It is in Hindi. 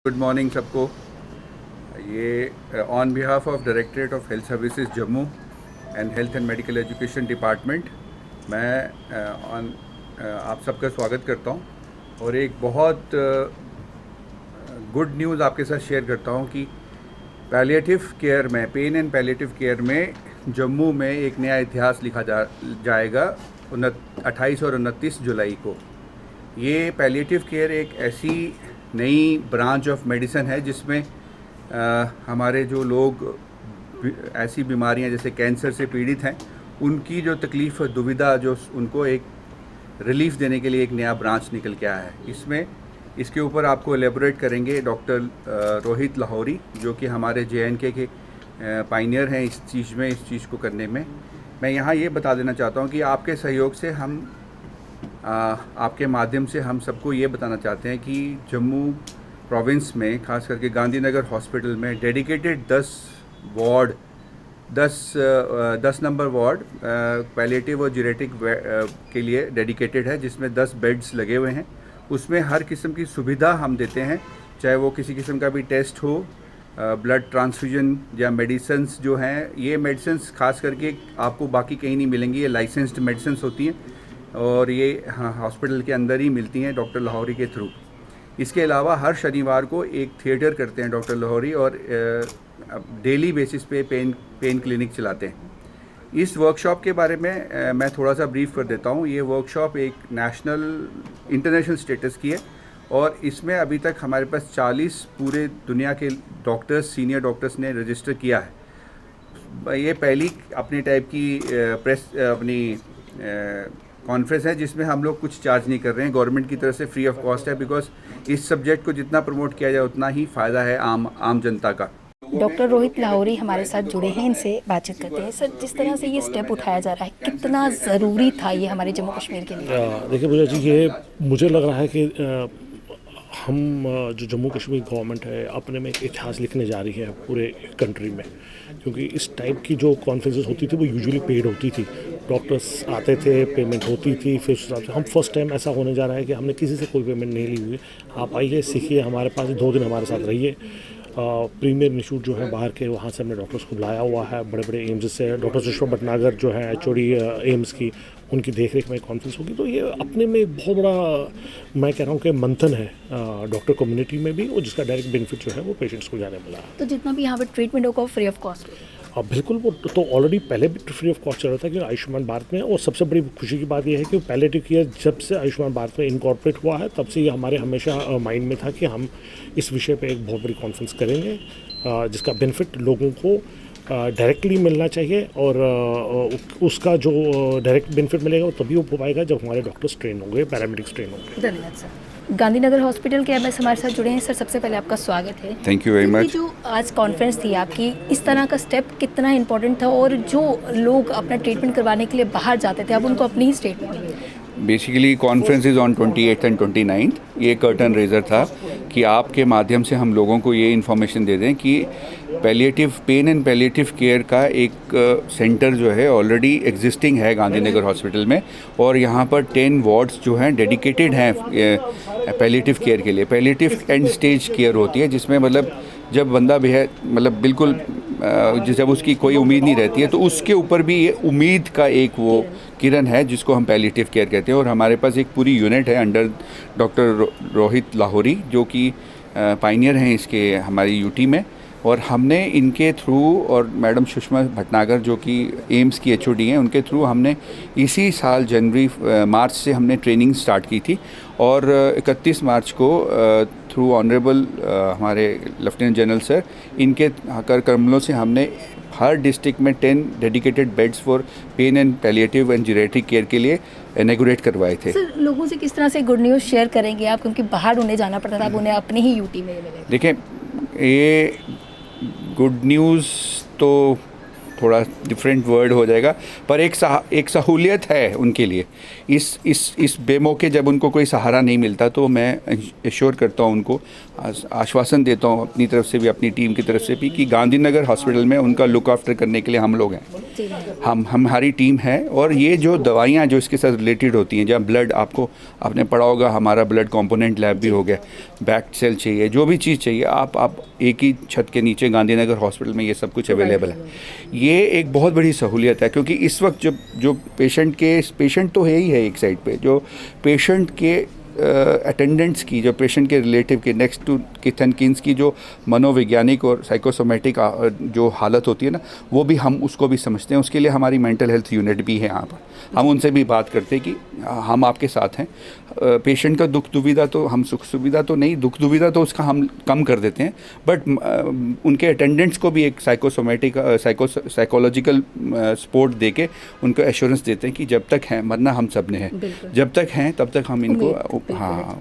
गुड मॉर्निंग सबको। ये on behalf of directorate of health services Jammu and health and medical education department मैं आप सबका स्वागत करता हूं और एक बहुत गुड न्यूज़ आपके साथ शेयर करता हूं कि पैलिएटिव केयर में, पेन एंड पैलिएटिव केयर में जम्मू में एक नया इतिहास लिखा जाएगा 28 और 29 जुलाई को। ये पैलिएटिव केयर एक ऐसी नई ब्रांच ऑफ मेडिसिन है जिसमें हमारे जो लोग ऐसी बीमारियां जैसे कैंसर से पीड़ित हैं उनकी जो तकलीफ़ और दुविधा जो उनको एक रिलीफ देने के लिए एक नया ब्रांच निकल के आया है। इसके ऊपर आपको एलेबोरेट करेंगे डॉक्टर रोहित लाहौरी, जो कि हमारे JNK के पाइनियर हैं इस चीज़ को करने में। मैं यहाँ ये बता देना चाहता हूँ कि आपके सहयोग से आपके माध्यम से हम सबको ये बताना चाहते हैं कि जम्मू प्रोविंस में खास करके गांधीनगर हॉस्पिटल में डेडिकेटेड 10 नंबर वार्ड पैलिएटिव और जीरेटिक के लिए डेडिकेटेड है, जिसमें 10 बेड्स लगे हुए हैं। उसमें हर किस्म की सुविधा हम देते हैं, चाहे वो किसी किस्म का भी टेस्ट हो, ब्लड ट्रांसफ्यूजन या मेडिसिन्स जो हैं। ये मेडिसिन्स खास करके आपको बाकी कहीं नहीं मिलेंगी, ये लाइसेंस्ड मेडिसिन्स होती हैं और ये हॉस्पिटल के अंदर ही मिलती हैं डॉक्टर लाहौरी के थ्रू। इसके अलावा हर शनिवार को एक थिएटर करते हैं डॉक्टर लाहौरी और डेली बेसिस पे पेन क्लिनिक चलाते हैं। इस वर्कशॉप के बारे में मैं थोड़ा सा ब्रीफ कर देता हूँ। ये वर्कशॉप एक इंटरनेशनल स्टेटस की है और इसमें अभी तक हमारे पास 40 पूरे दुनिया के डॉक्टर्स, सीनियर डॉक्टर्स ने रजिस्टर किया है। ये पहली अपनी टाइप की कॉन्फ्रेंस है जिसमें हम लोग कुछ चार्ज नहीं कर रहे हैं, गवर्नमेंट की तरफ से फ्री ऑफ कॉस्ट है, बिकॉज इस सब्जेक्ट को जितना प्रमोट किया जाए उतना ही फ़ायदा है आम जनता का। डॉक्टर रोहित लाहौरी हमारे साथ जुड़े हैं, इनसे बातचीत करते हैं। सर, जिस तरह से ये स्टेप उठाया जा रहा है, कितना ज़रूरी था ये हमारे जम्मू कश्मीर के लिए? देखिए पूजा जी, ये मुझे लग रहा है कि हम जो जम्मू कश्मीर गवर्नमेंट है अपने में एक इतिहास लिखने जा रही है पूरे कंट्री में, क्योंकि इस टाइप की जो कॉन्फ्रेंसेस होती थी वो यूजुअली पेड होती थी, डॉक्टर्स आते थे, पेमेंट होती थी। फिर उस हिसाब से हम फर्स्ट टाइम ऐसा होने जा रहा है कि हमने किसी से कोई पेमेंट नहीं ली हुई। आप आइए, सीखिए, हमारे पास 2 दिन हमारे साथ रहिए। प्रीमियर इंस्टीट्यूट जो है बाहर के, वहाँ से हमने डॉक्टर्स को बुलाया हुआ है, बड़े बड़े एम्स से। डॉक्टर सुषमा भटनागर जो है HOD एम्स की, उनकी देखरेख में कॉन्फ्रेंस होगी। तो ये अपने में एक बहुत बड़ा, मैं कह रहा हूँ कि मंथन है डॉक्टर कम्युनिटी में भी, और जिसका डायरेक्ट बेनिफिट जो है वो पेशेंट्स को जाने मिला है। तो जितना भी यहाँ पर ट्रीटमेंट होगा फ्री ऑफ कॉस्ट? अब बिल्कुल, वो तो ऑलरेडी पहले भी फ्री ऑफ कॉस्ट चल रहा था कि आयुष्मान भारत में। और सबसे बड़ी खुशी की बात यह है कि पैलिएटिव केयर जब से आयुष्मान भारत में इनकॉर्पोरेट हुआ है तब से ये हमारे हमेशा माइंड में था कि हम इस विषय पे एक बहुत बड़ी कॉन्फ्रेंस करेंगे जिसका बेनिफिट लोगों को डायरेक्टली मिलना चाहिए। और उसका जो डायरेक्ट बेनिफिट मिलेगा वो तभी हो पाएगा जब हमारे डॉक्टर्स ट्रेन होंगे, पैरामेडिक्स ट्रेन होंगे। धन्यवाद सर। गांधीनगर हॉस्पिटल के MS हमारे साथ जुड़े हैं। सर, सबसे पहले आपका स्वागत है। Thank you very much. जो आज कॉन्फ्रेंस थी आपकी, इस तरह का स्टेप कितना इम्पोर्टेंट था, और जो लोग अपना ट्रीटमेंट करवाने के लिए बाहर जाते थे अब उनको अपनी ही स्टेट में? Basically conference is on 28 and 29। ये कर्टन रेजर था कि आपके माध्यम से हम लोगों को ये इन्फॉर्मेशन दे दें कि पेन एंड पैलिएटिव केयर का एक सेंटर जो है ऑलरेडी एग्जिस्टिंग है गांधीनगर हॉस्पिटल में, और यहाँ पर 10 वार्ड्स जो हैं डेडिकेटेड हैं पैलिएटिव केयर के लिए। पैलिएटिव एंड स्टेज केयर होती है जिसमें मतलब जब बंदा बिल्कुल जब उसकी कोई उम्मीद नहीं रहती है, तो उसके ऊपर भी ये उम्मीद का एक वो किरण है जिसको हम पैलिएटिव केयर कहते हैं। और हमारे पास एक पूरी यूनिट है अंडर डॉक्टर रोहित लाहौरी, जो कि पाइनियर हैं इसके हमारी UT में। और हमने इनके थ्रू, और मैडम सुषमा भटनागर जो कि एम्स की HOD हैं, उनके थ्रू हमने इसी साल मार्च से हमने ट्रेनिंग स्टार्ट की थी। और 31 मार्च को थ्रू ऑनरेबल हमारे लेफ्टिनेंट जनरल सर, इनके कर कमलों से हमने हर डिस्ट्रिक्ट में 10 dedicated beds for pain and palliative and geriatric care के लिए इनॉग्रेट करवाए थे। सर, लोगों से किस तरह से गुड न्यूज़ शेयर करेंगे आप, क्योंकि बाहर उन्हें जाना पड़ता था, अब उन्हें अपनी ही UT में मिले? देखिए, ये गुड न्यूज़ तो थोड़ा डिफरेंट वर्ड हो जाएगा, पर एक सहूलियत है उनके लिए। इस बेमौके जब उनको कोई सहारा नहीं मिलता, तो मैं एश्योर करता हूँ उनको आश्वासन देता हूँ अपनी तरफ से भी, अपनी टीम की तरफ से भी, कि गांधीनगर हॉस्पिटल में उनका लुक आफ्टर करने के लिए हम लोग हैं। हमारी टीम है। और ये जो दवाइयाँ जो इसके साथ रिलेटेड होती हैं, जहाँ ब्लड आपने पढ़ा होगा, हमारा ब्लड कंपोनेंट लैब भी हो गया, बैक सेल चाहिए, जो भी चीज़ चाहिए आप एक ही छत के नीचे गांधीनगर हॉस्पिटल में ये सब कुछ अवेलेबल है। ये एक बहुत बड़ी सहूलियत है, क्योंकि इस वक्त जो पेशेंट तो है ही है एक साइड पे, जो पेशेंट के अटेंडेंट्स की, जो पेशेंट के रिलेटिव के next to kith and kins की जो मनोवैज्ञानिक और साइकोसोमेटिक जो हालत होती है ना, वो भी हम उसको भी समझते हैं। उसके लिए हमारी मेंटल हेल्थ यूनिट भी है यहाँ पर। हम उनसे भी बात करते हैं कि हम आपके साथ हैं। पेशेंट का दुख दुविधा तो हम सुख सुविधा तो नहीं, दुख दुविधा तो उसका हम कम कर देते हैं, बट उनके अटेंडेंट्स को भी एक साइकोसोमेटिक साइकोलॉजिकल सपोर्ट दे के उनको एश्योरेंस देते हैं कि जब तक हैं, मरना हम सब ने है, जब तक हैं तब तक हम इनको हाँ